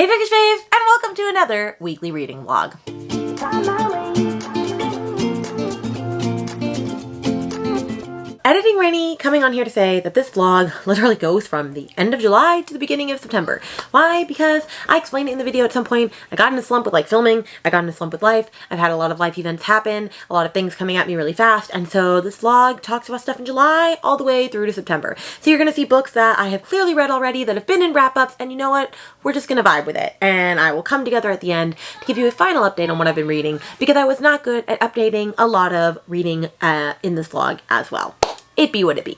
Hey Bookish Babes, and welcome to another weekly reading vlog. Editing Rainy coming on here to say that this vlog literally goes from the end of July to the beginning of September. Why? Because I explained it in the video at some point. I got in a slump with like filming. I got in a slump with life. I've had a lot of life events happen, a lot of things coming at me really fast. And so this vlog talks about stuff in July all the way through to September. So you're going to see books that I have clearly read already that have been in wrap-ups. And you know what? We're just going to vibe with it. And I will come together at the end to give you a final update on what I've been reading because I was not good at updating a lot of reading in this vlog as well. It be what it be.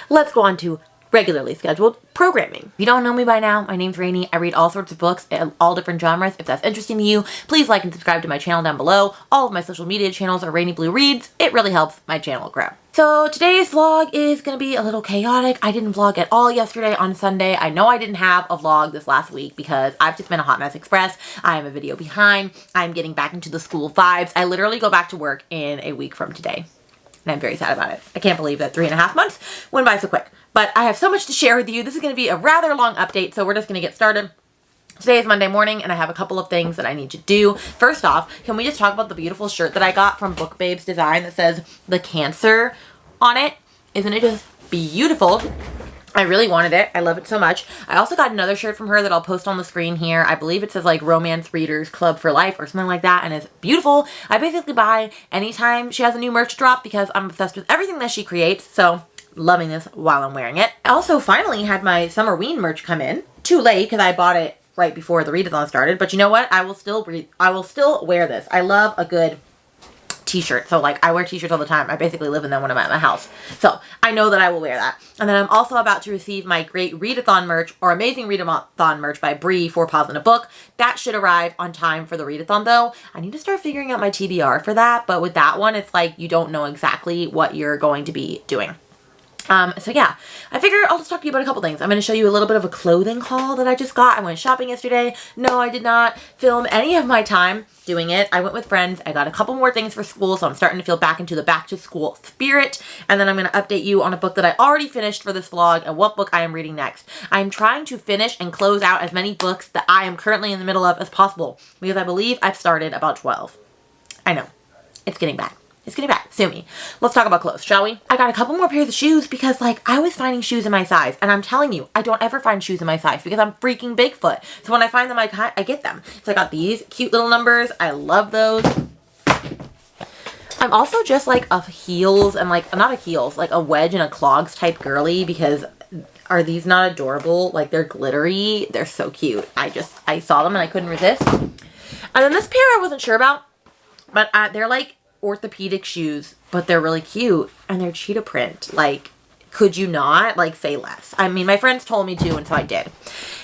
Let's go on to regularly scheduled programming. If you don't know me by now, my name's Rainy. I read all sorts of books in all different genres. If that's interesting to you, please like and subscribe to my channel down below. All of my social media channels are rainybluereads. It really helps my channel grow. So today's vlog is going to be a little chaotic. I didn't vlog at all yesterday on Sunday. I know I didn't have a vlog this last week because I've just been a hot mess express. I am a video behind. I'm getting back into the school vibes. I literally go back to work in a week from today. And I'm very sad about it. I can't believe that 3.5 months went by so quick. But I have so much to share with you. This is going to be a rather long update, so we're just going to get started. Today is Monday morning, and I have a couple of things that I need to do. First off, can we just talk about the beautiful shirt that I got from Bookish Babes design that says the Cancer on it? Isn't it just beautiful? I really wanted it. I love it so much. I also got another shirt from her that I'll post on the screen here. I believe it says like Romance Readers Club for Life or something like that, and it's beautiful. I basically buy anytime she has a new merch drop because I'm obsessed with everything that she creates, so loving this while I'm wearing it. I also finally had my Summerween merch come in. Too late because I bought it right before the readathon started, but you know what? I will still wear this. I love a good t-shirt. So like I wear t-shirts all the time. I basically live in them when I'm at my house. So I know that I will wear that. And then I'm also about to receive my great readathon merch or amazing readathon merch by Bree for Pause in a Book. That should arrive on time for the readathon though. I need to start figuring out my TBR for that. But with that one, it's like you don't know exactly what you're going to be doing. So yeah, I figured I'll just talk to you about a couple things. I'm going to show you a little bit of a clothing haul that I just got. I went shopping yesterday. No, I did not film any of my time doing it. I went with friends. I got a couple more things for school, so I'm starting to feel back into the back to school spirit. And then I'm going to update you on a book that I already finished for this vlog and what book I am reading next. I'm trying to finish and close out as many books that I am currently in the middle of as possible because I believe I've started about 12. I know. It's getting bad. It's getting back. Sue me. Let's talk about clothes, shall we? I got a couple more pairs of shoes because like I was finding shoes in my size, and I'm telling you, I don't ever find shoes in my size because I'm freaking Bigfoot. So when I find them, I get them. So I got these cute little numbers. I love those. I'm also just like a heels and like, not a heels, like a wedge and a clogs type girly because are these not adorable? Like they're glittery. They're so cute. I saw them and I couldn't resist. And then this pair I wasn't sure about, but they're like orthopedic shoes, but they're really cute and they're cheetah print. Like, could you not like say less? I mean, my friends told me to, and so I did.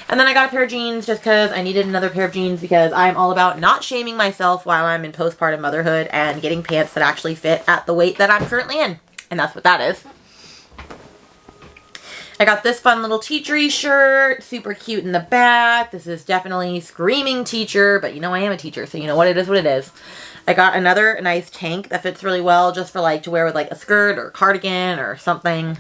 And then I got a pair of jeans just because I needed another pair of jeans because I'm all about not shaming myself while I'm in postpartum motherhood and getting pants that actually fit at the weight that I'm currently in. And that's what that is. I got this fun little teachery shirt, super cute in the back. This is definitely screaming teacher, but you know I am a teacher, so you know what it is. I got another nice tank that fits really well just for like to wear with like a skirt or cardigan or something.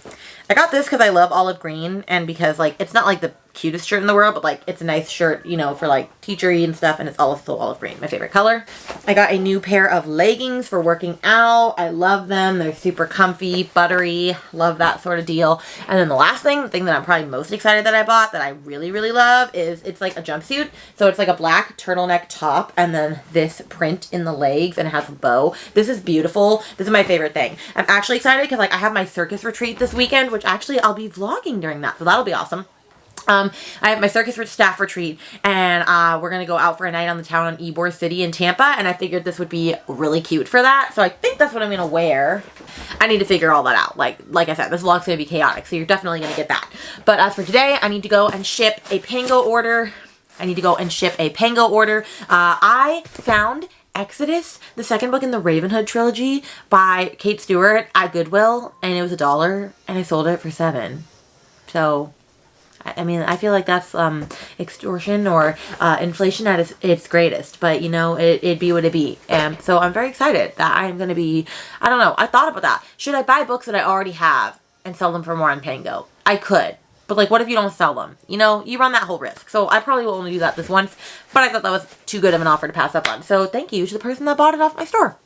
I got this because I love olive green and because like it's not like the cutest shirt in the world, but like it's a nice shirt, you know, for like teachery and stuff, and it's also olive green, my favorite color. I got a new pair of leggings for working out. I love them. They're super comfy, buttery, love that sort of deal. And then the last thing, the thing that I'm probably most excited that I bought that I really, really love is it's like a jumpsuit. So it's like a black turtleneck top and then this print in the legs and it has a bow. This is beautiful. This is my favorite thing. I'm actually excited because like I have my circus retreat this weekend, which actually I'll be vlogging during that, so that'll be awesome. I have my circus staff retreat, and we're going to go out for a night on the town on Ybor City in Tampa, and I figured this would be really cute for that, so I think that's what I'm going to wear. I need to figure all that out. Like I said, this vlog's going to be chaotic, so you're definitely going to get that. But as for today, I need to go and ship a Pango order. I found Exodus, the second book in the Ravenhood trilogy by Kate Stewart at Goodwill, and it was $1, and I sold it for $7. So I mean, I feel like that's extortion or inflation at its greatest, but you know, it'd be what it be. And so I'm very excited that I'm going to be, I don't know, I thought about that. Should I buy books that I already have and sell them for more on Pango? I could. But like, what if you don't sell them? You know, you run that whole risk. So I probably will only do that this once, but I thought that was too good of an offer to pass up on. So thank you to the person that bought it off my store.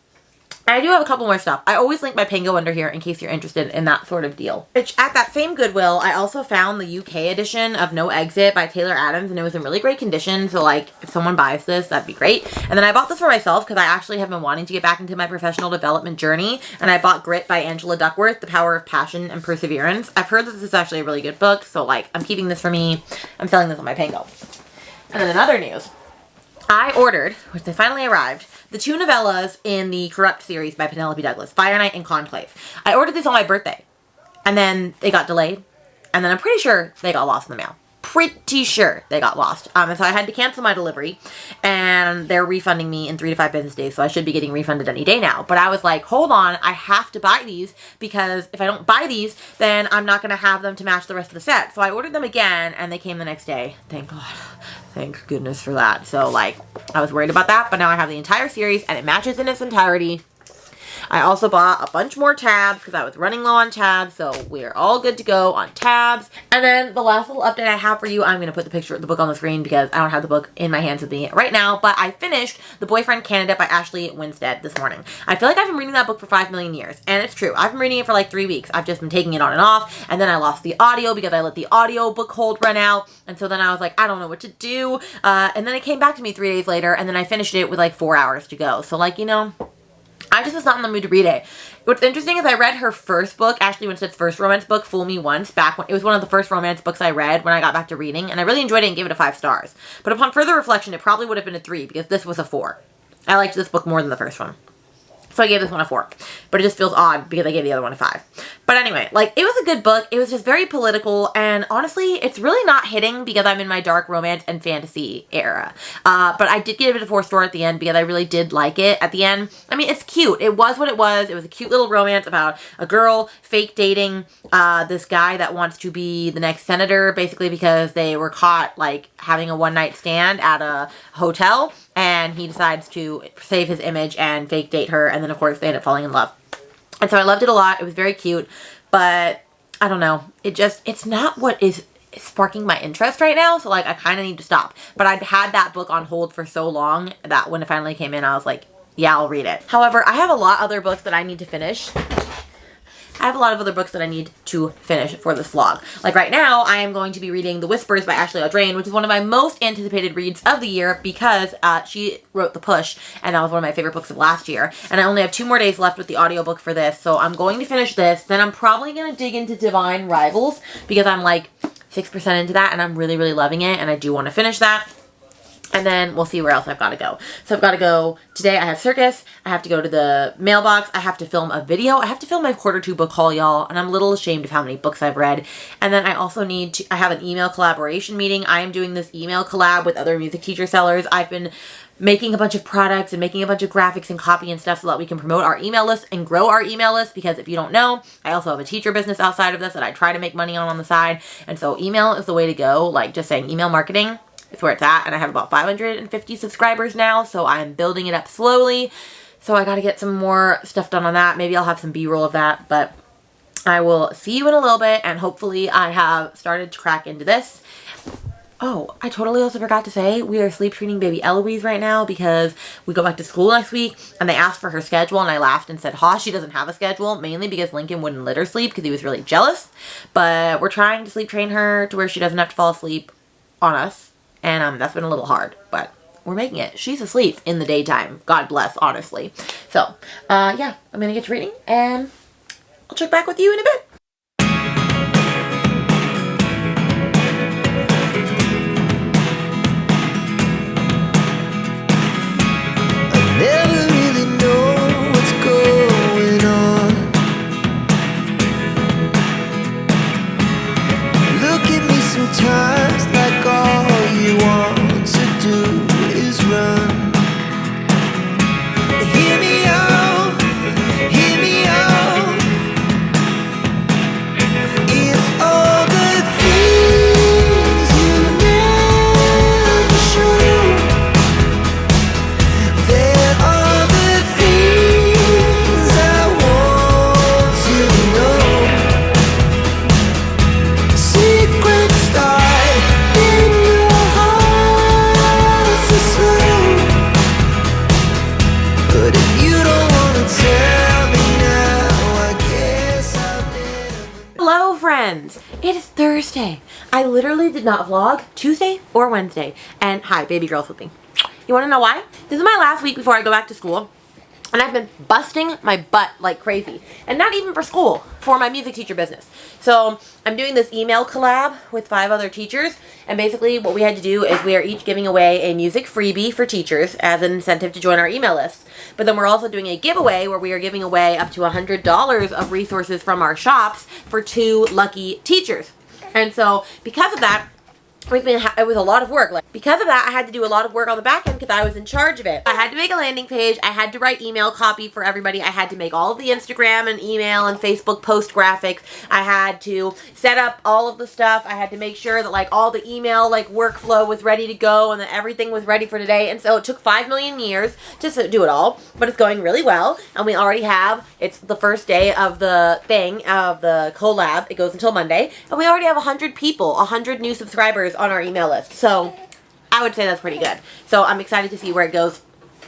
I do have a couple more stuff. I always link my Pango under here in case you're interested in that sort of deal. Which, at that same Goodwill, I also found the UK edition of No Exit by Taylor Adams, and it was in really great condition, so like, if someone buys this, that'd be great. And then I bought this for myself because I actually have been wanting to get back into my professional development journey, and I bought Grit by Angela Duckworth, The Power of Passion and Perseverance. I've heard that this is actually a really good book, so like, I'm keeping this for me. I'm selling this on my Pango. And then in other news, I ordered, which they finally arrived, the 2 novellas in the Tourette series by Penelope Douglas, Fire Night and Conclave. I ordered these on my birthday, and then they got delayed, and then I'm pretty sure they got lost in the mail. Pretty sure they got lost. And so I had to cancel my delivery, and they're refunding me in 3 to 5 business days, so I should be getting refunded any day now. But I was like, hold on, I have to buy these, because if I don't buy these, then I'm not going to have them to match the rest of the set. So I ordered them again, and they came the next day. Thank God. Thank goodness for that. So, like, I was worried about that, but now I have the entire series, and it matches in its entirety. I also bought a bunch more tabs because I was running low on tabs, so we're all good to go on tabs. And then the last little update I have for you, I'm going to put the picture of the book on the screen because I don't have the book in my hands with me right now, but I finished The Boyfriend Candidate by Ashley Winstead this morning. I feel like I've been reading that book for 5 million years, and it's true. I've been reading it for like 3 weeks. I've just been taking it on and off, and then I lost the audio because I let the audiobook hold run out, and so then I was like, I don't know what to do, and then it came back to me 3 days later, and then I finished it with like 4 hours to go. So like, you know, I just was not in the mood to read it. What's interesting is I read her first book, Ashley Winstead's first romance book, Fool Me Once, back when it was one of the first romance books I read when I got back to reading, and I really enjoyed it and gave it a 5 stars. But upon further reflection, it probably would have been a 3 because this was a 4. I liked this book more than the first one. So I gave this one a 4. But it just feels odd because I gave the other one a 5. But anyway, like, it was a good book. It was just very political. And honestly, it's really not hitting because I'm in my dark romance and fantasy era. But I did give it a 4-star at the end because I really did like it at the end. I mean, it's cute. It was what it was. It was a cute little romance about a girl fake dating this guy that wants to be the next senator, basically because they were caught, like, having a one-night stand at a hotel. And he decides to save his image and fake date her. And then, of course, they end up falling in love. And so I loved it a lot. It was very cute. But I don't know. It's not what is sparking my interest right now. So, like, I kind of need to stop. But I'd had that book on hold for so long that when it finally came in, I was like, yeah, I'll read it. However, I have a lot of other books that I need to finish. I have a lot of other books that I need to finish for this vlog. Like right now, I am going to be reading The Whispers by Ashley Audrain, which is one of my most anticipated reads of the year because she wrote The Push, and that was one of my favorite books of last year. And I only have 2 more days left with the audiobook for this, so I'm going to finish this. Then I'm probably going to dig into Divine Rivals because I'm like 6% into that, and I'm really, really loving it, and I do want to finish that. And then we'll see where else I've got to go. So I've got to go, today I have circus, I have to go to the mailbox, I have to film a video, I have to film my Q2 book haul, y'all, and I'm a little ashamed of how many books I've read. And then I also need to, I have an email collaboration meeting. I am doing this email collab with other music teacher sellers. I've been making a bunch of products and making a bunch of graphics and copy and stuff so that we can promote our email list and grow our email list, because if you don't know, I also have a teacher business outside of this that I try to make money on the side. And so email is the way to go, like just saying email marketing. It's where it's at, and I have about 550 subscribers now, so I'm building it up slowly. So I gotta get some more stuff done on that. Maybe I'll have some B-roll of that, but I will see you in a little bit, and hopefully I have started to crack into this. Oh, I totally also forgot to say, we are sleep training baby Eloise right now because we go back to school next week, and they asked for her schedule, and I laughed and said, ha, she doesn't have a schedule, mainly because Lincoln wouldn't let her sleep because he was really jealous. But we're trying to sleep train her to where she doesn't have to fall asleep on us. And that's been a little hard, but we're making it. She's asleep in the daytime. God bless, honestly. So, yeah, I'm going to get to reading, and I'll check back with you in a bit. I never really know what's going on. Look at me sometimes like all you want to do is run. Hear me out, hear me out. Thursday. I literally did not vlog Tuesday or Wednesday. And hi, baby girl's with me. You want to know why? This is my last week before I go back to school. And I've been busting my butt like crazy. And not even for school, for my music teacher business. So I'm doing this email collab with 5 other teachers. And basically what we had to do is we are each giving away a music freebie for teachers as an incentive to join our email list. But then we're also doing a giveaway where we are giving away up to $100 of resources from our shops for 2 lucky teachers. And so because of that, it was a lot of work. Because of that, I had to do a lot of work on the back end because I was in charge of it. I had to make a landing page. I had to write email copy for everybody. I had to make all of the Instagram and email and Facebook post graphics. I had to set up all of the stuff. I had to make sure that like all the email like workflow was ready to go and that everything was ready for today. And so it took 5 million years to do it all, but it's going really well. And we already have, it's the first day of the thing, of the collab. It goes until Monday. And we already have 100 people, 100 new subscribers on our email list. So I would say that's pretty good. So I'm excited to see where it goes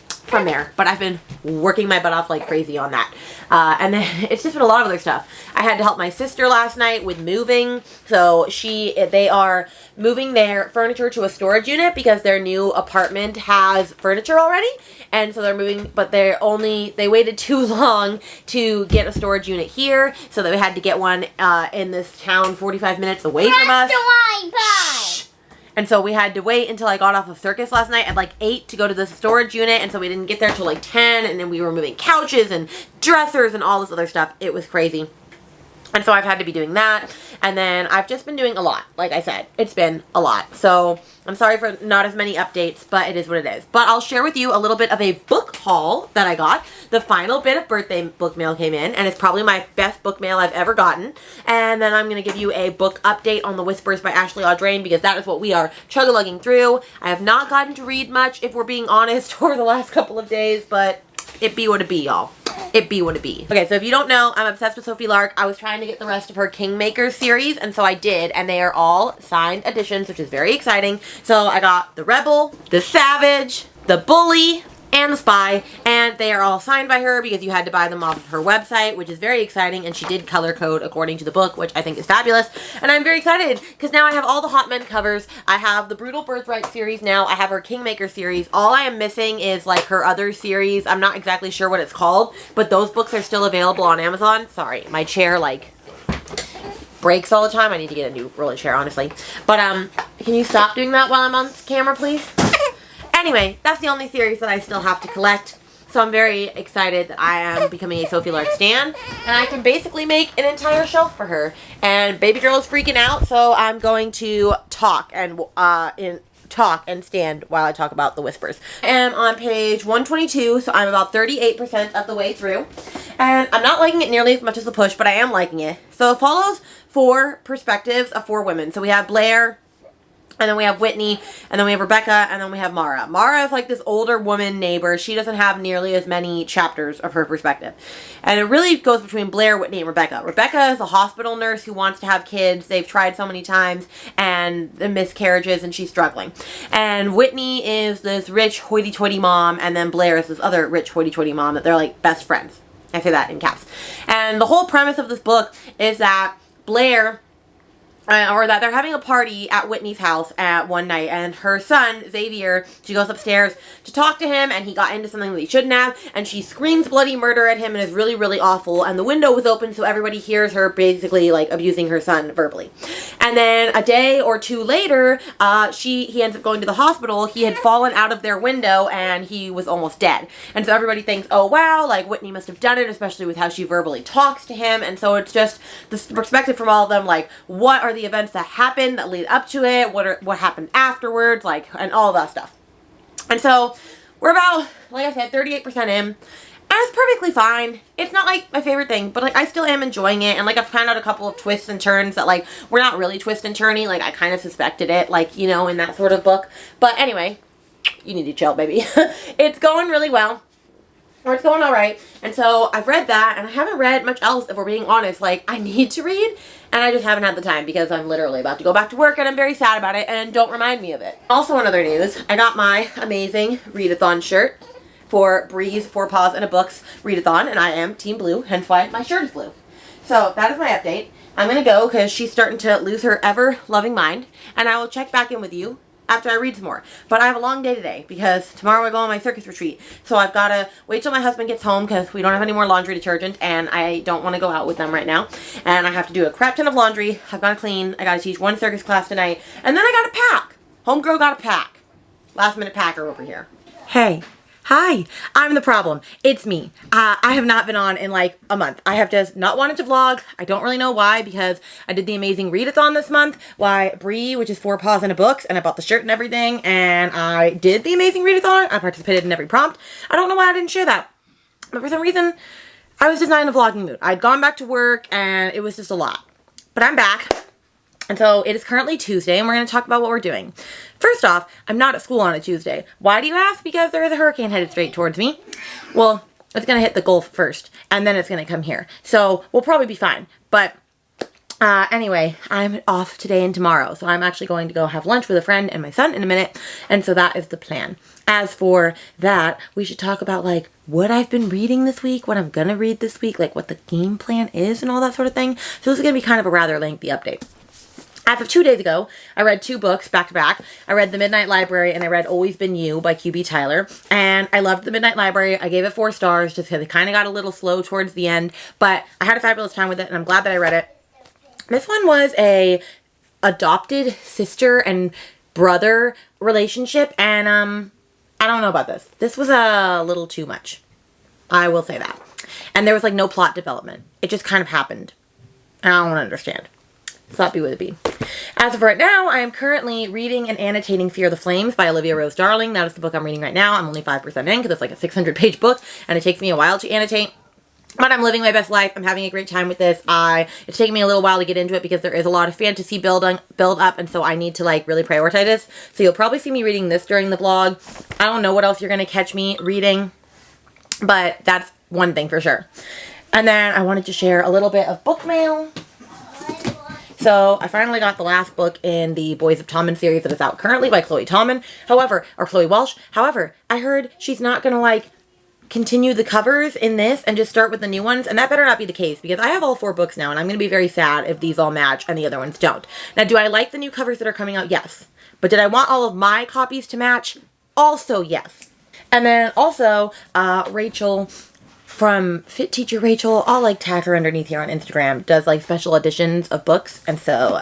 from there. But I've been working my butt off like crazy on that. And then it's just been a lot of other stuff. I had to help my sister last night with moving. So they are moving their furniture to a storage unit because their new apartment has furniture already. And so they're moving, but they waited too long to get a storage unit here. So they had to get one in this town 45 minutes away from us. And so we had to wait until I got off of Circus last night at like 8 to go to the storage unit. And so we didn't get there till like 10. And then we were moving couches and dressers and all this other stuff. It was crazy. And so I've had to be doing that. And then I've just been doing a lot. Like I said, it's been a lot. So I'm sorry for not as many updates, but it is what it is. But I'll share with you a little bit of a book haul that I got. The final bit of birthday book mail came in, and it's probably my best book mail I've ever gotten. And then I'm going to give you a book update on The Whispers by Ashley Audrain, because that is what we are chug-a-lugging through. I have not gotten to read much, if we're being honest, over the last couple of days, but it be what it be, y'all. It be what it be. Okay, so if you don't know, I'm obsessed with Sophie Lark. I was trying to get the rest of her Kingmaker series, and so I did, and they are all signed editions, which is very exciting. So I got the Rebel, the Savage, the Bully, and the Spy, and they are all signed by her because you had to buy them off of her website, which is very exciting, and she did color code according to the book, which I think is fabulous. And I'm very excited because now I have all the Hot Men covers. I have the Brutal Birthright series now. I have her Kingmaker series. All I am missing is like her other series. I'm not exactly sure what it's called, but those books are still available on Amazon. Sorry, my chair like breaks all the time. I need to get a new rolling chair, honestly. But can you stop doing that while I'm on camera, please? Anyway, that's the only series that I still have to collect. So I'm very excited that I am becoming a Sophie Lark stan. And I can basically make an entire shelf for her. And baby girl is freaking out, so I'm going to talk and stand while I talk about The Whispers. I am on page 122, so I'm about 38% of the way through. And I'm not liking it nearly as much as The Push, but I am liking it. So it follows 4 perspectives of 4 women. So we have Blair, and then we have Whitney, and then we have Rebecca, and then we have Mara. Mara is like this older woman neighbor. She doesn't have nearly as many chapters of her perspective. And it really goes between Blair, Whitney, and Rebecca. Rebecca is a hospital nurse who wants to have kids. They've tried so many times, and the miscarriages, and she's struggling. And Whitney is this rich hoity-toity mom, and then Blair is this other rich hoity-toity mom that they're like best friends. I say that in caps. And the whole premise of this book is that Blair, or that they're having a party at Whitney's house at one night, and her son, Xavier, she goes upstairs to talk to him, and he got into something that he shouldn't have, and she screams bloody murder at him and is really, really awful, and the window was open so everybody hears her basically, like, abusing her son verbally. And then a day or 2 later, he ends up going to the hospital. He had fallen out of their window, and he was almost dead. And so everybody thinks, oh wow, like, Whitney must have done it, especially with how she verbally talks to him, and so it's just the perspective from all of them, like, what are the events that happened that lead up to it, what happened afterwards, like, and all that stuff. And so we're about, like I said, 38% in, and it's perfectly fine. It's not like my favorite thing, but like I still am enjoying it, and like I've found out a couple of twists and turns that like were not really twist and turny, like I kind of suspected it, like, you know, in that sort of book. But anyway, you need to chill, baby. It's going really well. Or it's going alright. And so I've read that, and I haven't read much else, if we're being honest. Like, I need to read, and I just haven't had the time because I'm literally about to go back to work, and I'm very sad about it, and don't remind me of it. Also, in other news, I got my amazing readathon shirt for Breeze, 4 Paws, and a Books readathon, and I am Team Blue, hence why my shirt is blue. So, that is my update. I'm gonna go because she's starting to lose her ever-loving mind, and I will check back in with you after I read some more. But I have a long day today because tomorrow I go on my circus retreat. So I've got to wait till my husband gets home because we don't have any more laundry detergent and I don't want to go out with them right now. And I have to do a crap ton of laundry. I've got to clean. I got to teach one circus class tonight. And then I got to pack. Homegirl got to pack. Last minute packer over here. Hey. Hi, I'm the problem. It's me. I have not been on in like a month. I have just not wanted to vlog. I don't really know why because I did the amazing readathon this month. Why Bree, which is 4 paws and a books, and I bought the shirt and everything, and I did the amazing readathon. I participated in every prompt. I don't know why I didn't share that. But for some reason, I was just not in a vlogging mood. I'd gone back to work and it was just a lot. But I'm back. And so it is currently Tuesday and we're going to talk about what we're doing. First off, I'm not at school on a Tuesday. Why do you ask? Because there is a hurricane headed straight towards me. Well, it's going to hit the Gulf first and then it's going to come here. So we'll probably be fine. But anyway, I'm off today and tomorrow. So I'm actually going to go have lunch with a friend and my son in a minute. And so that is the plan. As for that, we should talk about like what I've been reading this week, what I'm going to read this week, like what the game plan is and all that sort of thing. So this is going to be kind of a rather lengthy update. As of 2 days ago, I read 2 books back to back. I read The Midnight Library and I read Always Been You by QB Tyler. And I loved The Midnight Library. I gave it 4 stars just because it kind of got a little slow towards the end. But I had a fabulous time with it and I'm glad that I read it. This one was a adopted sister and brother relationship. And I don't know about this. This was a little too much. I will say that. And there was like no plot development. It just kind of happened. And I don't understand. So that be what it be. As of right now, I am currently reading and annotating Fear the Flames by Olivia Rose Darling. That is the book I'm reading right now. I'm only 5% in because it's like a 600-page book and it takes me a while to annotate. But I'm living my best life. I'm having a great time with this. It's taking me a little while to get into it because there is a lot of fantasy build up, and so I need to like really prioritize this. So you'll probably see me reading this during the vlog. I don't know what else you're going to catch me reading, but that's one thing for sure. And then I wanted to share a little bit of book mail. So I finally got the last book in the Boys of Tommen series that is out currently by Chloe Tommen. Or Chloe Walsh. However, I heard she's not going to like continue the covers in this and just start with the new ones. And that better not be the case because I have all 4 books now and I'm going to be very sad if these all match and the other ones don't. Now, do I like the new covers that are coming out? Yes. But did I want all of my copies to match? Also, yes. And then also, Rachel from Fit Teacher Rachel, I'll like tag her underneath here on Instagram, does like special editions of books. And so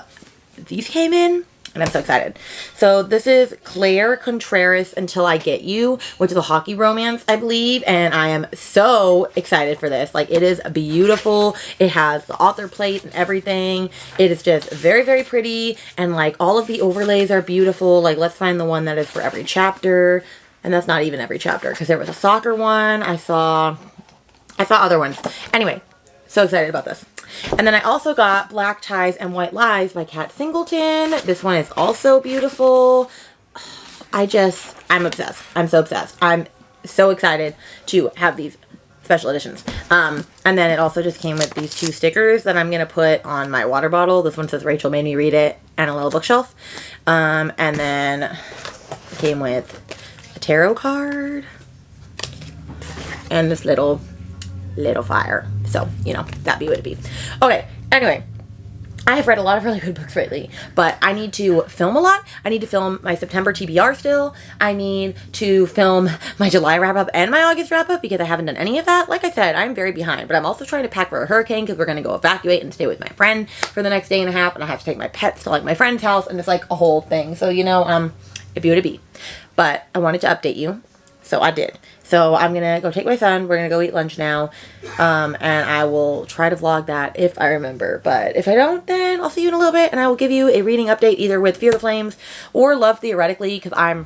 these came in and I'm so excited. So this is Claire Contreras Until I Get You, which is a hockey romance, I believe. And I am so excited for this. Like it is beautiful. It has the author plate and everything. It is just very, very pretty. And like all of the overlays are beautiful. Like let's find the one that is for every chapter. And that's not even every chapter because there was a soccer one. I saw other ones. Anyway, so excited about this. And then I also got Black Ties and White Lies by Kat Singleton. This one is also beautiful. I'm obsessed. I'm so obsessed. I'm so excited to have these special editions. And then it also just came with these 2 stickers that I'm going to put on my water bottle. This one says Rachel made me read it and a little bookshelf. And then it came with a tarot card and this little fire. So, you know, that be what it be. Okay, anyway, I have read a lot of really good books lately, but I need to film a lot. I need to film my September TBR still. I need to film my July wrap-up and my August wrap-up because I haven't done any of that. Like I said, I'm very behind, but I'm also trying to pack for a hurricane because we're going to go evacuate and stay with my friend for the next day and a half, and I have to take my pets to like my friend's house, and it's like a whole thing. So, you know, it be what it be. But I wanted to update you, so I did. So I'm going to go take my son. We're going to go eat lunch now. And I will try to vlog that if I remember. But if I don't, then I'll see you in a little bit. And I will give you a reading update either with Fear the Flames or Love Theoretically. Because I'm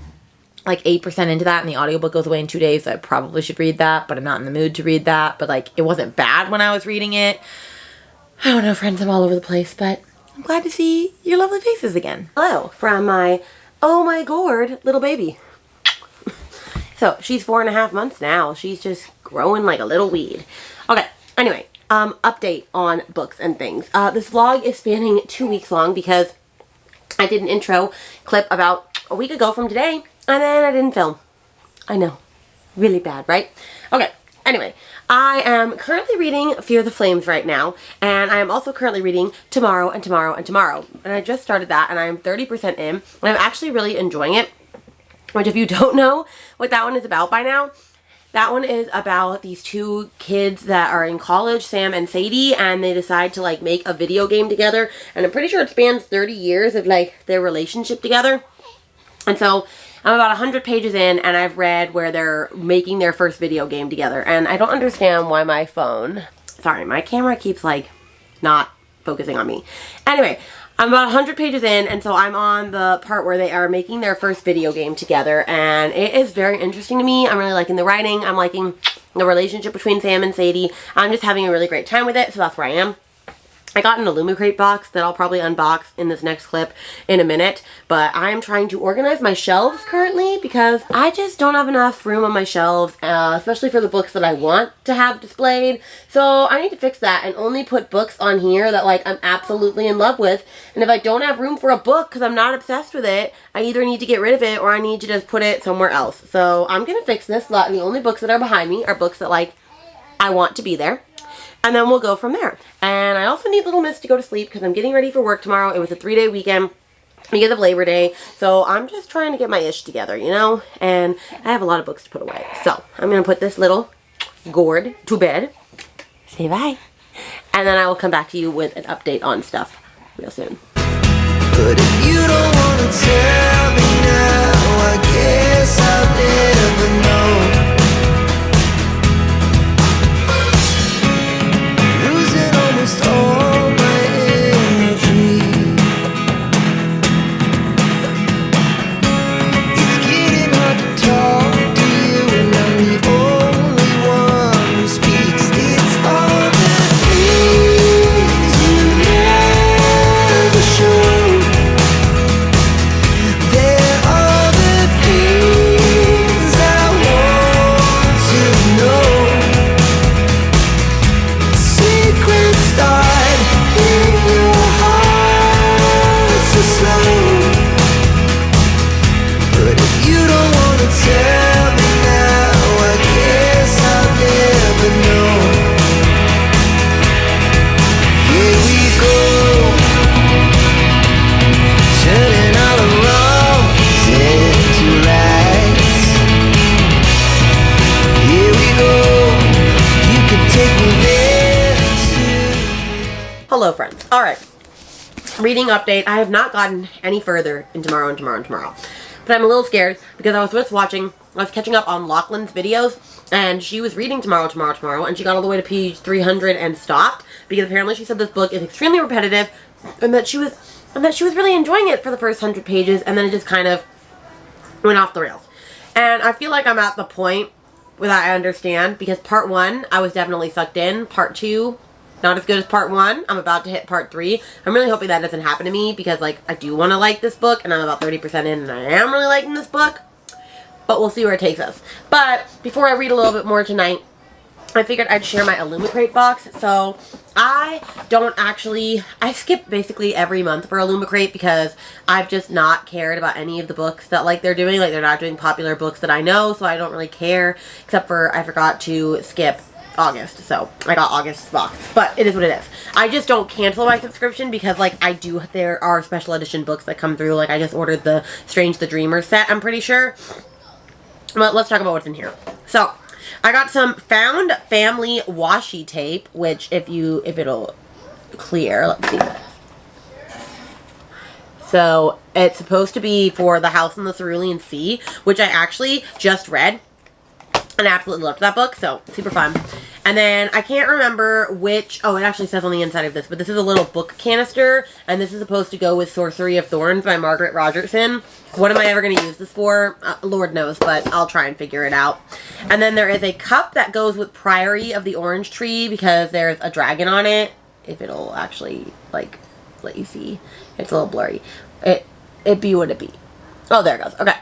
like 8% into that. And the audiobook goes away in 2 days. So I probably should read that. But I'm not in the mood to read that. But like it wasn't bad when I was reading it. I don't know, friends. I'm all over the place. But I'm glad to see your lovely faces again. Hello from my, oh my gourd, little baby. So, she's 4.5 months now. She's just growing like a little weed. Okay, anyway, update on books and things. This vlog is spanning 2 weeks long because I did an intro clip about a week ago from today, and then I didn't film. I know. Really bad, right? Okay, Anyway, I am currently reading Fear the Flames right now, and I am also currently reading Tomorrow and Tomorrow and Tomorrow. And I just started that, and I am 30% in, and I'm actually really enjoying it. Which, if you don't know what that one is about by now, that one is about these two kids that are in college, Sam and Sadie, and they decide to like make a video game together. And I'm pretty sure it spans 30 years of like their relationship together. And so I'm about 100 pages in, and I've read where they're making their first video game together. And I don't understand why my camera keeps like not focusing on me. Anyway, I'm about 100 pages in, and so I'm on the part where they are making their first video game together, and it is very interesting to me. I'm really liking the writing. I'm liking the relationship between Sam and Sadie. I'm just having a really great time with it, so that's where I am. I got an Illumicrate box that I'll probably unbox in this next clip in a minute, but I'm trying to organize my shelves currently because I just don't have enough room on my shelves, especially for the books that I want to have displayed. So I need to fix that and only put books on here that like I'm absolutely in love with. And if I don't have room for a book because I'm not obsessed with it, I either need to get rid of it or I need to just put it somewhere else. So I'm going to fix this. The only books that are behind me are books that like I want to be there. And then we'll go from there. And I also need Little Miss to go to sleep because I'm getting ready for work tomorrow. It was a 3-day weekend because of Labor Day. So I'm just trying to get my ish together, you know? And I have a lot of books to put away. So I'm going to put this little gourd to bed. Say bye. And then I will come back to you with an update on stuff real soon. But if you don't want to tell me now, I guess I'll never know. Losing almost all my energy. It's getting hard to talk to you, and I'm the only one who speaks. It's all the things you never show. There are the things I want to know. Secrets start in your heart so slow. But if you don't want to tell me now, I guess I'll never know. Here we go, turning all the wrongs into rights. Here we go, you could take me there too. Hello, friends. All right. Reading update. I have not gotten any further in Tomorrow and Tomorrow and Tomorrow. But I'm a little scared because I was catching up on Lachlan's videos, and she was reading Tomorrow, Tomorrow, Tomorrow, and she got all the way to page 300 and stopped because apparently she said this book is extremely repetitive and that she was really enjoying it for the first 100 pages, and then it just kind of went off the rails. And I feel like I'm at the point where I understand, because part 1, I was definitely sucked in. Part 2, not as good as part 1. I'm about to hit part 3. I'm really hoping that doesn't happen to me because, like, I do want to like this book, and I'm about 30% in, and I am really liking this book. But we'll see where it takes us. But before I read a little bit more tonight, I figured I'd share my Illumicrate box. So I skip basically every month for Illumicrate because I've just not cared about any of the books that like they're doing. Like, they're not doing popular books that I know, so I don't really care, except for I forgot to skip August, so I got August's box, but it is what it is. I just don't cancel my subscription because, like, there are special edition books that come through. Like, I just ordered the Strange the Dreamer set, I'm pretty sure. But let's talk about what's in here. So I got some Found Family washi tape, which if it'll clear, let's see. So it's supposed to be for The House in the Cerulean Sea, which I actually just read and I absolutely loved that book, so super fun. And then I can't remember which, oh, it actually says on the inside of this, but this is a little book canister, and this is supposed to go with Sorcery of Thorns by Margaret Rogerson. What am I ever going to use this for? Lord knows, but I'll try and figure it out. And then there is a cup that goes with Priory of the Orange Tree because there's a dragon on it. If it'll actually, like, let you see. It's a little blurry. It be what it be. Oh, there it goes. Okay.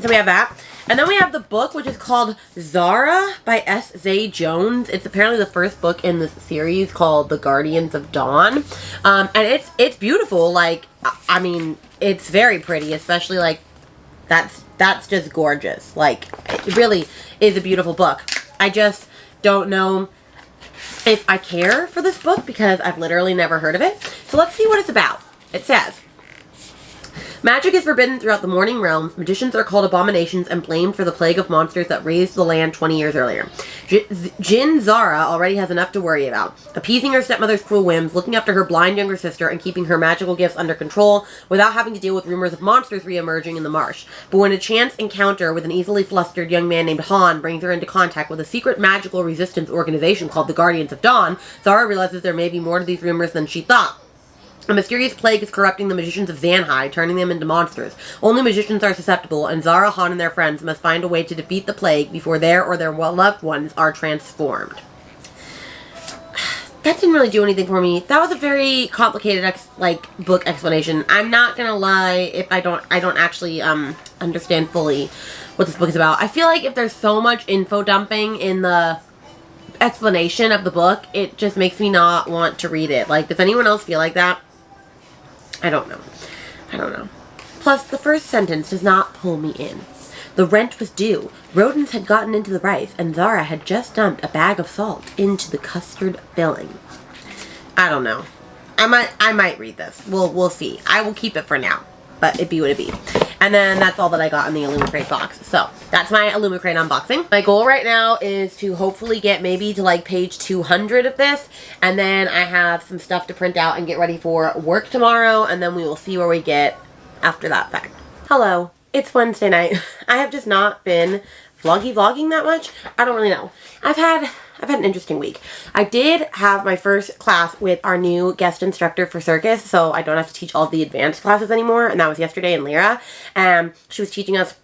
So we have that. And then we have the book, which is called Zara by S. Zay Jones. It's apparently the first book in this series called The Guardians of Dawn. And it's beautiful. Like, I mean, it's very pretty, especially, like, that's just gorgeous. Like, it really is a beautiful book. I just don't know if I care for this book because I've literally never heard of it. So let's see what it's about. It says, magic is forbidden throughout the Morning Realms. Magicians are called abominations and blamed for the plague of monsters that razed the land 20 years earlier. Jin Zara already has enough to worry about. Appeasing her stepmother's cruel whims, looking after her blind younger sister, and keeping her magical gifts under control without having to deal with rumors of monsters re-emerging in the marsh. But when a chance encounter with an easily flustered young man named Han brings her into contact with a secret magical resistance organization called the Guardians of Dawn, Zara realizes there may be more to these rumors than she thought. A mysterious plague is corrupting the magicians of Zanhai, turning them into monsters. Only magicians are susceptible, and Zara, Han, and their friends must find a way to defeat the plague before their or their loved ones are transformed. That didn't really do anything for me. That was a very complicated book explanation. I'm not gonna lie if I don't actually understand fully what this book is about. I feel like if there's so much info dumping in the explanation of the book, it just makes me not want to read it. Like, does anyone else feel like that? I don't know. Plus, the first sentence does not pull me in. The rent was due. Rodents had gotten into the rice, and Zara had just dumped a bag of salt into the custard filling. I don't know. I might read this. We'll see. I will keep it for now. But it be what it be. And then that's all that I got in the Illumicrate box. So, that's my Illumicrate unboxing. My goal right now is to hopefully get maybe to like page 200 of this. And then I have some stuff to print out and get ready for work tomorrow. And then we will see where we get after that fact. Hello. It's Wednesday night. I have just not been vlogging that much. I don't really know. I've had an interesting week. I did have my first class with our new guest instructor for circus, so I don't have to teach all of the advanced classes anymore, and that was yesterday in Lyra. She was teaching us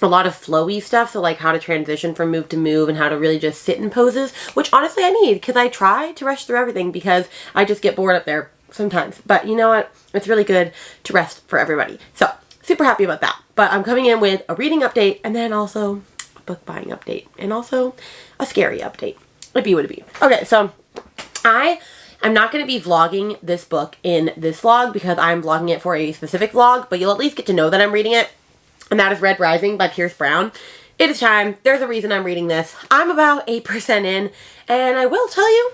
a lot of flowy stuff, so like how to transition from move to move and how to really just sit in poses, which honestly I need because I try to rush through everything because I just get bored up there sometimes. But you know what? It's really good to rest for everybody. So, super happy about that. But I'm coming in with a reading update and then also a book buying update and also a scary update. It'd be what it be. Okay, so I'm not going to be vlogging this book in this vlog because I'm vlogging it for a specific vlog, but you'll at least get to know that I'm reading it. And that is Red Rising by Pierce Brown. It is time. There's a reason I'm reading this. I'm about 8% in, and I will tell you,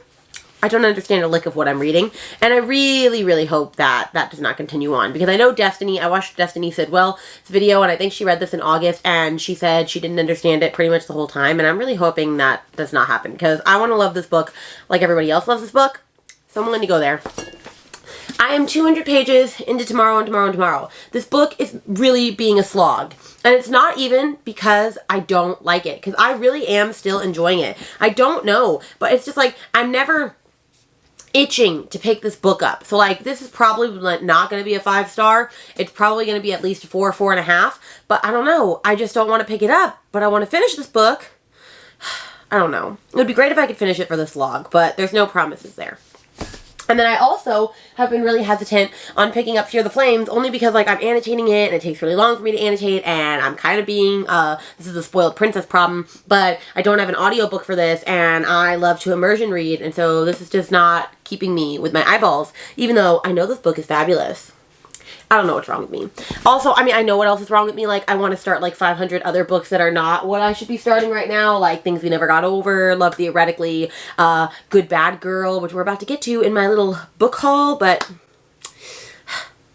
I don't understand a lick of what I'm reading, and I really, really hope that that does not continue on, because I know Destiny, I watched Destiny Sidwell's video, and I think she read this in August, and she said she didn't understand it pretty much the whole time, and I'm really hoping that does not happen, because I want to love this book like everybody else loves this book, so I'm going to go there. I am 200 pages into tomorrow and tomorrow and tomorrow. This book is really being a slog. And it's not even because I don't like it, because I really am still enjoying it. I don't know, but it's just like, I'm never itching to pick this book up. So like, this is probably not going to be a 5-star. It's probably going to be at least a 4, 4.5. But I don't know. I just don't want to pick it up. But I want to finish this book. I don't know. It would be great if I could finish it for this vlog, but there's no promises there. And then I also have been really hesitant on picking up Fear the Flames, only because like I'm annotating it and it takes really long for me to annotate, and I'm kind of being, this is a spoiled princess problem, but I don't have an audiobook for this, and I love to immersion read, and so this is just not keeping me with my eyeballs, even though I know this book is fabulous. I don't know what's wrong with me. Also, I mean, I know what else is wrong with me. Like, I want to start like 500 other books that are not what I should be starting right now. Like Things We Never Got Over, Love Theoretically, Good Bad Girl, which we're about to get to in my little book haul, but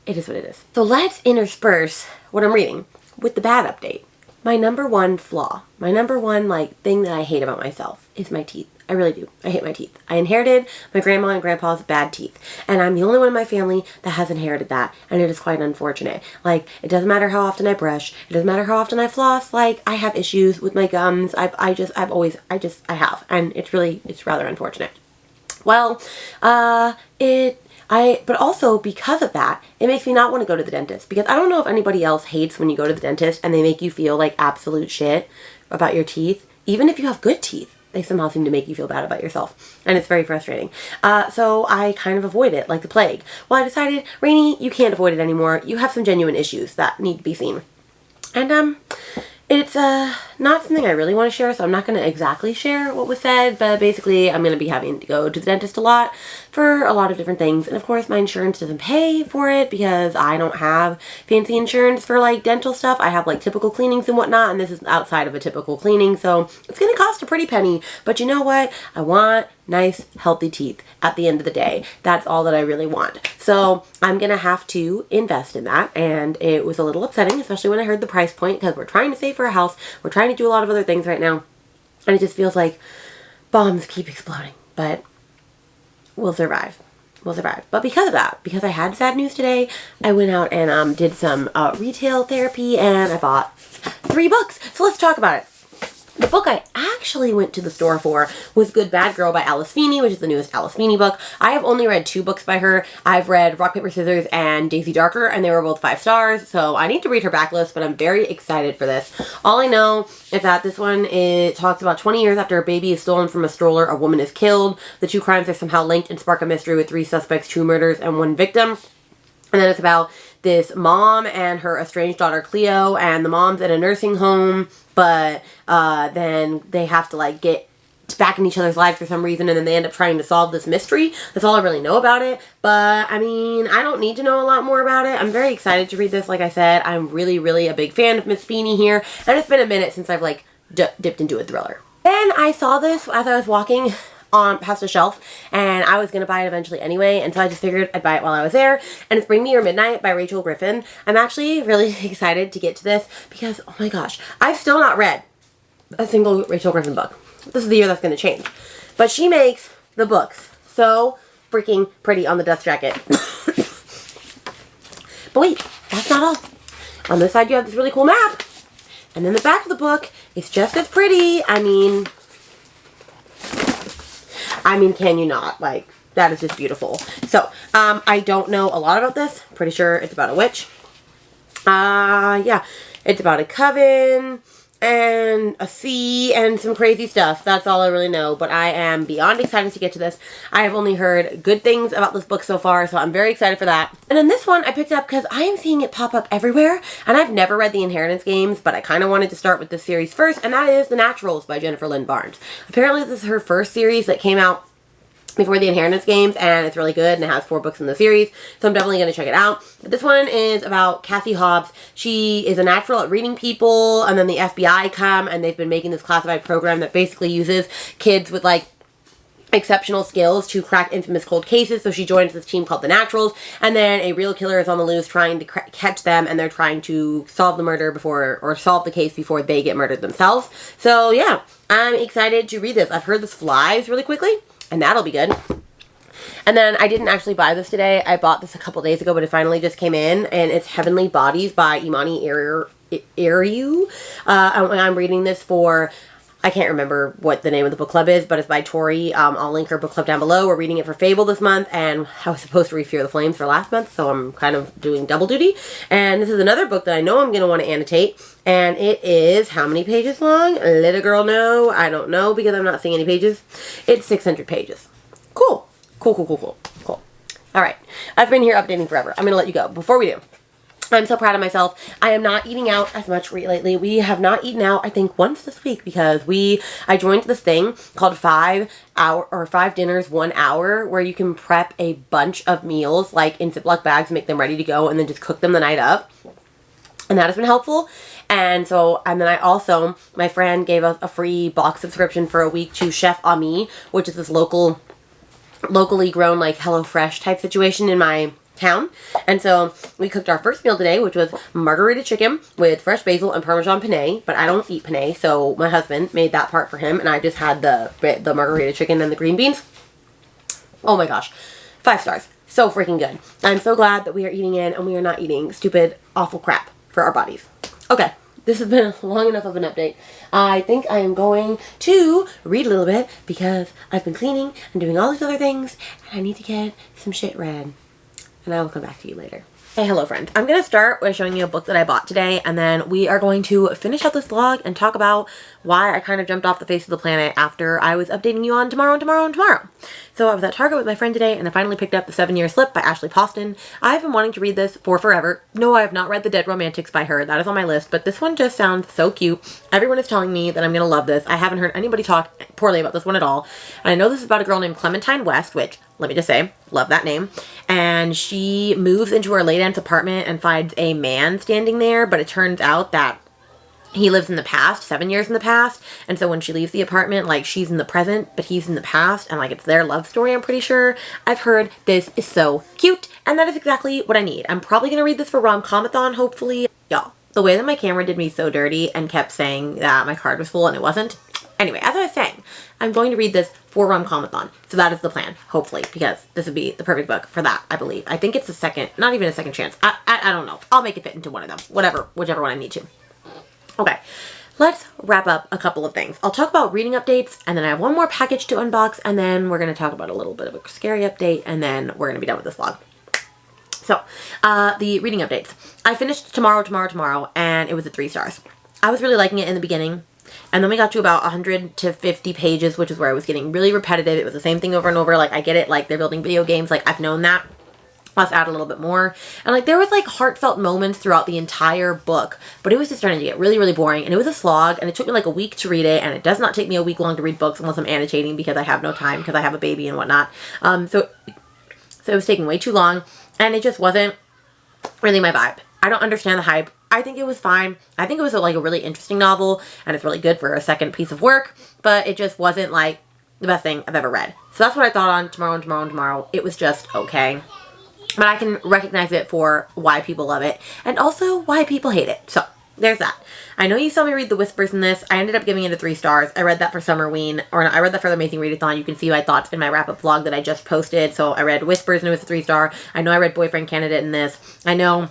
it is what it is. So let's intersperse what I'm reading with the bad update. My number one flaw, my number one like thing that I hate about myself is my teeth. I really do. I hate my teeth. I inherited my grandma and grandpa's bad teeth. And I'm the only one in my family that has inherited that. And it is quite unfortunate. Like, it doesn't matter how often I brush. It doesn't matter how often I floss. Like, I have issues with my gums. I have. And it's rather unfortunate. Well, but also because of that, it makes me not want to go to the dentist. Because I don't know if anybody else hates when you go to the dentist and they make you feel like absolute shit about your teeth. Even if you have good teeth, they somehow seem to make you feel bad about yourself. And it's very frustrating. So I kind of avoid it like the plague. Well, I decided, Rainy, you can't avoid it anymore. You have some genuine issues that need to be seen. And it's not something I really want to share, so I'm not going to exactly share what was said, but basically I'm going to be having to go to the dentist a lot for a lot of different things. And of course my insurance doesn't pay for it because I don't have fancy insurance for like dental stuff. I have like typical cleanings and whatnot, and this is outside of a typical cleaning, so it's going to cost a pretty penny, but you know what? I want nice, healthy teeth at the end of the day. That's all that I really want. So I'm gonna have to invest in that, and it was a little upsetting, especially when I heard the price point, because we're trying to save for a house. We're trying to do a lot of other things right now, and it just feels like bombs keep exploding, but we'll survive. We'll survive. But because of that, because I had sad news today, I went out and did some retail therapy, and I bought 3 books. So let's talk about it. The book I actually went to the store for was Good Bad Girl by Alice Feeney, which is the newest Alice Feeney book. I have only read 2 books by her. I've read Rock, Paper, Scissors and Daisy Darker, and they were both 5 stars, so I need to read her backlist, but I'm very excited for this. All I know is that this one, it talks about 20 years after a baby is stolen from a stroller, a woman is killed. The 2 crimes are somehow linked and spark a mystery with 3 suspects, 2 murders, and 1 victim. And then it's about this mom and her estranged daughter Cleo, and the mom's in a nursing home, but then they have to like get back in each other's lives for some reason, and then they end up trying to solve this mystery. That's all I really know about it, but I mean, I don't need to know a lot more about it. I'm very excited to read this. Like I said, I'm really a big fan of Miss Feeney here, and it's been a minute since I've like dipped into a thriller. Then I saw this as I was walking on past a shelf, and I was gonna buy it eventually anyway, and so I just figured I'd buy it while I was there, and it's Bring Me Your Midnight by Rachel Griffin. I'm actually really excited to get to this because, oh my gosh, I've still not read a single Rachel Griffin book. This is the year that's gonna change. But she makes the books so freaking pretty on the dust jacket. But wait, that's not all. On this side you have this really cool map, and then the back of the book is just as pretty. I mean, can you not? Like, that is just beautiful. So, I don't know a lot about this. Pretty sure it's about a witch. Yeah. It's about a coven and a sea and some crazy stuff. That's all I really know. But I am beyond excited to get to this. I have only heard good things about this book so far, so I'm very excited for that. And then this one I picked up because I am seeing it pop up everywhere. And I've never read the Inheritance Games, but I kind of wanted to start with this series first, and that is The Naturals by Jennifer Lynn Barnes. Apparently this is her first series that came out before the Inheritance Games, and it's really good, and it has 4 books in the series, so I'm definitely going to check it out. But this one is about Cassie Hobbs. She is a natural at reading people, and then the FBI come, and they've been making this classified program that basically uses kids with, like, exceptional skills to crack infamous cold cases. So she joins this team called the Naturals, and then a real killer is on the loose trying to catch them, and they're trying to solve the murder before, or solve the case before they get murdered themselves. So yeah, I'm excited to read this. I've heard this flies really quickly, and that'll be good. And then I didn't actually buy this today. I bought this a couple days ago, but it finally just came in, and it's Heavenly Bodies by Imani Ariu. I'm reading this for, I can't remember what the name of the book club is, but it's by Tori. I'll link her book club down below. We're reading it for Fable this month, and I was supposed to read Fear the Flames for last month, so I'm kind of doing double duty. And this is another book that I know I'm going to want to annotate, and it is how many pages long? Let a girl know. I don't know because I'm not seeing any pages. It's 600 pages. Cool. Cool. All right. I've been here updating forever. I'm going to let you go. Before we do, I'm so proud of myself. I am not eating out as much lately. We have not eaten out, I think, once this week because I joined this thing called 5 dinners, 1 hour, where you can prep a bunch of meals, like in Ziploc bags, make them ready to go, and then just cook them the night of. And that has been helpful. And then I also, my friend gave us a free box subscription for a week to Chef Ami, which is this locally grown, like, HelloFresh type situation in my town. And so we cooked our first meal today, which was margarita chicken with fresh basil and Parmesan penne, but I don't eat penne, so my husband made that part for him, and I just had the margarita chicken and the green beans. Oh my gosh, 5 stars. So freaking good. I'm so glad that we are eating in and we are not eating stupid, awful crap for our bodies. Okay, this has been long enough of an update. I think I am going to read a little bit because I've been cleaning and doing all these other things, and I need to get some shit read. And I will come back to you later. Hey, hello friends. I'm going to start by showing you a book that I bought today, and then we are going to finish out this vlog and talk about why I kind of jumped off the face of the planet after I was updating you on tomorrow. So I was at Target with my friend today, and I finally picked up The 7-Year Slip by Ashley Poston. I've been wanting to read this for forever. No, I have not read The Dead Romantics by her. That is on my list, but this one just sounds so cute. Everyone is telling me that I'm going to love this. I haven't heard anybody talk poorly about this one at all. And I know this is about a girl named Clementine West, which, let me just say, love that name. And she moves into her late aunt's apartment and finds a man standing there, but it turns out that he lives in the past, 7 years in the past, and so when she leaves the apartment, like, she's in the present, but he's in the past, and like, it's their love story, I'm pretty sure. I've heard this is so cute, and that is exactly what I need. I'm probably gonna read this for rom-comathon, hopefully. Y'all, the way that my camera did me so dirty and kept saying that my card was full and it wasn't. Anyway, as I was saying, I'm going to read this for rom-comathon, so that is the plan, hopefully, because this would be the perfect book for that, I believe. I think it's the second, not even a second chance. I don't know. I'll make it fit into one of them, whichever one I need to. Okay, let's wrap up a couple of things. I'll talk about reading updates, and then I have one more package to unbox, and then we're going to talk about a little bit of a scary update, and then we're going to be done with this vlog. So, the reading updates. I finished Tomorrow, and it was at 3 stars. I was really liking it in the beginning, and then we got to about 100 to 50 pages, which is where I was getting really repetitive. It was the same thing over and over. Like, I get it, like, they're building video games. Like, I've known that. Let's add a little bit more. And like, there was like heartfelt moments throughout the entire book, but it was just starting to get really, really boring, and it was a slog, and it took me like a week to read it, and it does not take me a week long to read books unless I'm annotating because I have no time because I have a baby and whatnot. So it was taking way too long, and it just wasn't really my vibe. I don't understand the hype. I think it was fine. I think it was like a really interesting novel, and it's really good for a second piece of work, but it just wasn't like the best thing I've ever read. So that's what I thought on Tomorrow. It was just okay. But I can recognize it for why people love it, and also why people hate it. So, there's that. I know you saw me read The Whispers in this. I ended up giving it a 3 stars. I read that for Summerween, or no, I read that for the Amazing Readathon. You can see my thoughts in my wrap-up vlog that I just posted. So, I read Whispers and it was a 3 star. I know I read Boyfriend Candidate in this. I know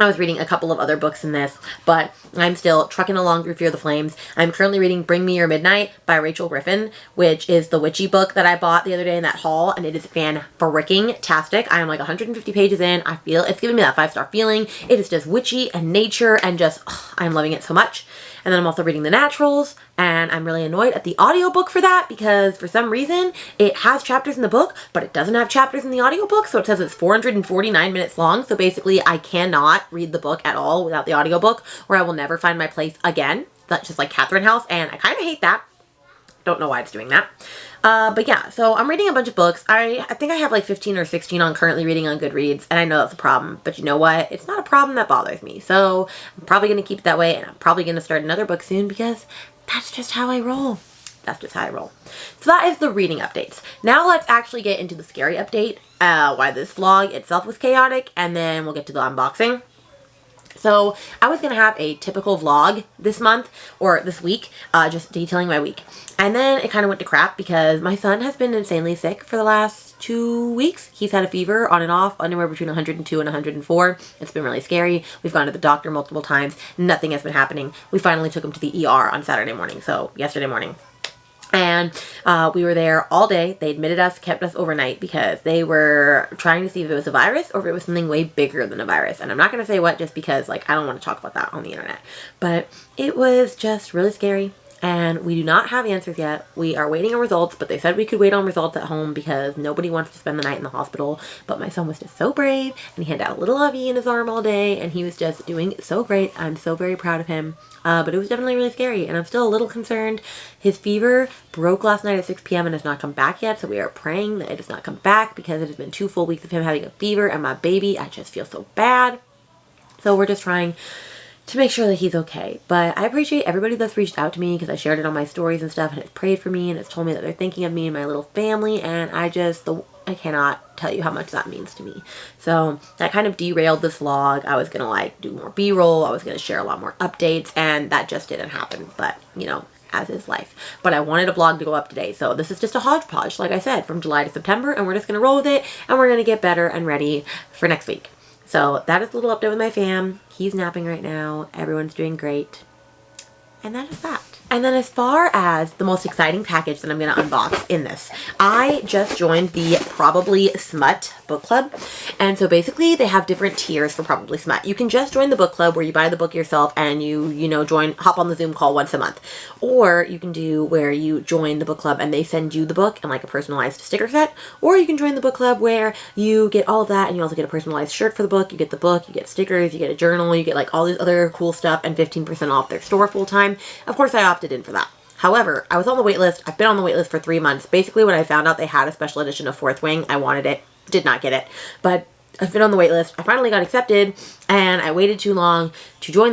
I was reading a couple of other books in this, but I'm still trucking along through Fear the Flames. I'm currently reading Bring Me Your Midnight by Rachel Griffin, which is the witchy book that I bought the other day in that haul, and it is fan-freaking-tastic. I am like 150 pages in. I feel it's giving me that 5-star feeling. It is just witchy and nature, and just, I'm loving it so much. And then I'm also reading The Naturals, and I'm really annoyed at the audiobook for that because for some reason it has chapters in the book, but it doesn't have chapters in the audiobook, so it says it's 449 minutes long, so basically I cannot read the book at all without the audiobook, or I will never find my place again. That's just like Catherine House, and I kind of hate that. Don't know why it's doing that. But yeah, so I'm reading a bunch of books. I think I have like 15 or 16 on currently reading on Goodreads, and I know that's a problem, but you know what? It's not a problem that bothers me. So I'm probably going to keep it that way, and I'm probably going to start another book soon because that's just how I roll. That's just how I roll. So that is the reading updates. Now let's actually get into the scary update, why this vlog itself was chaotic, and then we'll get to the unboxing. So I was going to have a typical vlog this month, or this week, just detailing my week. And then it kind of went to crap because my son has been insanely sick for the last 2 weeks. He's had a fever on and off, anywhere between 102 and 104. It's been really scary. We've gone to the doctor multiple times. Nothing has been happening. We finally took him to the ER on Saturday morning, so yesterday morning. And we were there all day. They admitted us, kept us overnight because they were trying to see if it was a virus or if it was something way bigger than a virus. And I'm not going to say what just because, like, I don't want to talk about that on the internet. But it was just really scary. And we do not have answers yet. We are waiting on results, but they said we could wait on results at home because nobody wants to spend the night in the hospital. But my son was just so brave, and he had a little lovey in his arm all day, and he was just doing so great. I'm so very proud of him. But it was definitely really scary, and I'm still a little concerned. His fever broke last night at 6 p.m. and has not come back yet, so we are praying that it does not come back because it has been 2 full weeks of him having a fever, and my baby, I just feel so bad. So we're just trying to make sure that he's okay. But I appreciate everybody that's reached out to me because I shared it on my stories and stuff, and has prayed for me, and has told me that they're thinking of me and my little family, and I cannot tell you how much that means to me. So that kind of derailed this vlog. I was gonna like do more b-roll, I was gonna share a lot more updates, and that just didn't happen. But you know, as is life. But I wanted a vlog to go up today, so this is just a hodgepodge, like I said, from July to September, and we're just gonna roll with it, and we're gonna get better and ready for next week. So that is a little update with my fam. He's napping right now. Everyone's doing great. And that is that. And then as far as the most exciting package that I'm going to unbox in this, I just joined the Probably Smut book club. And so basically they have different tiers for Probably Smut. You can just join the book club where you buy the book yourself and you know, hop on the Zoom call once a month. Or you can do where you join the book club and they send you the book and like a personalized sticker set. Or you can join the book club where you get all of that and you also get a personalized shirt for the book, you get stickers, you get a journal, you get like all these other cool stuff and 15% off their store full time. Of course, I opted in for that. However, I was on the wait list. I've been on the wait list for 3 months. Basically, when I found out they had a special edition of Fourth Wing, I wanted it. Did not get it. But I've been on the wait list. I finally got accepted, and I waited too long to join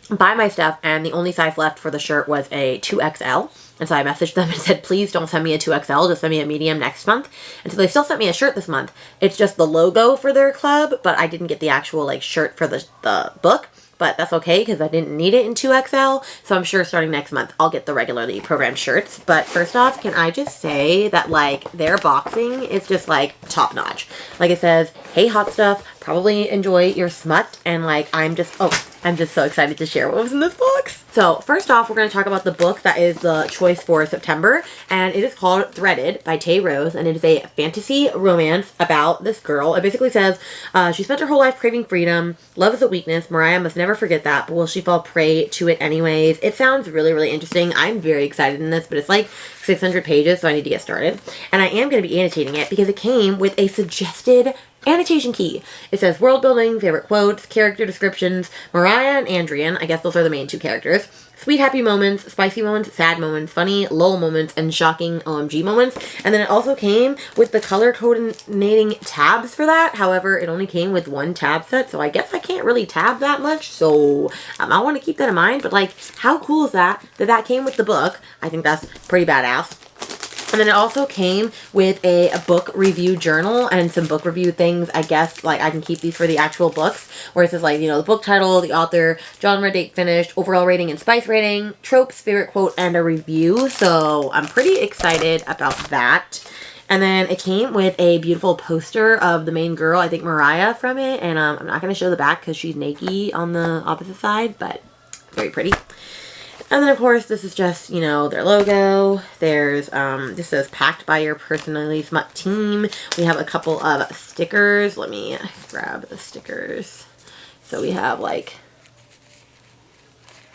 buy my stuff, and the only size left for the shirt was a 2XL. And so I messaged them and said, please don't send me a 2XL, just send me a medium next month. And so they still sent me a shirt this month. It's just the logo for their club, but I didn't get the actual like shirt for the book. But that's okay because I didn't need it in 2XL. So I'm sure starting next month, I'll get the regularly programmed shirts. But first off, can I just say that like their boxing is just like top notch. Like it says, hey hot stuff, probably enjoy your smut. And like I'm just so excited to share what was in this box. So first off, we're going to talk about the book that is the choice for September. And it is called Threaded by Tay Rose. And it is a fantasy romance about this girl. It basically says she spent her whole life craving freedom. Love is a weakness. Mariah must never forget that. But will she fall prey to it anyways? It sounds really, really interesting. I'm very excited in this. But it's like 600 pages. So I need to get started. And I am going to be annotating it because it came with a suggested annotation key. It says world building, favorite quotes, character descriptions, Mariah and Andrian, I guess those are the main two characters, sweet happy moments, spicy moments, sad moments, funny lull moments, and shocking OMG moments. And then it also came with the color coordinating tabs for that. However, it only came with one tab set, so I guess I can't really tab that much. So I want to keep that in mind. But like, how cool is that that came with the book? I think that's pretty badass. And then it also came with a book review journal and some book review things. I guess like I can keep these for the actual books, where it says like, you know, the book title, the author, genre, date finished, overall rating and spice rating, tropes, favorite quote, and a review. So I'm pretty excited about that. And then it came with a beautiful poster of the main girl, I think Mariah, from it. And I'm not going to show the back because she's naked on the opposite side, but very pretty. And then, of course, this is just, you know, their logo. There's, this says, packed by your personally smut team. We have a couple of stickers. Let me grab the stickers. So we have, like,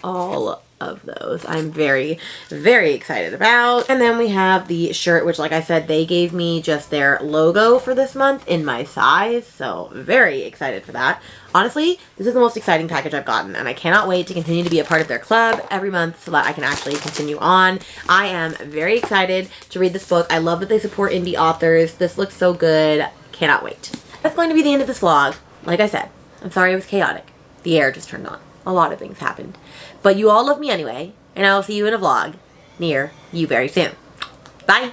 all of those. I'm very, very excited about. And then we have the shirt, which, like I said, they gave me just their logo for this month in my size. So, very excited for that. Honestly, this is the most exciting package I've gotten, and I cannot wait to continue to be a part of their club every month so that I can actually continue on. I am very excited to read this book. I love that they support indie authors. This looks so good. Cannot wait. That's going to be the end of this vlog. Like I said, I'm sorry it was chaotic. The air just turned on. A lot of things happened. But you all love me anyway, and I will see you in a vlog near you very soon. Bye!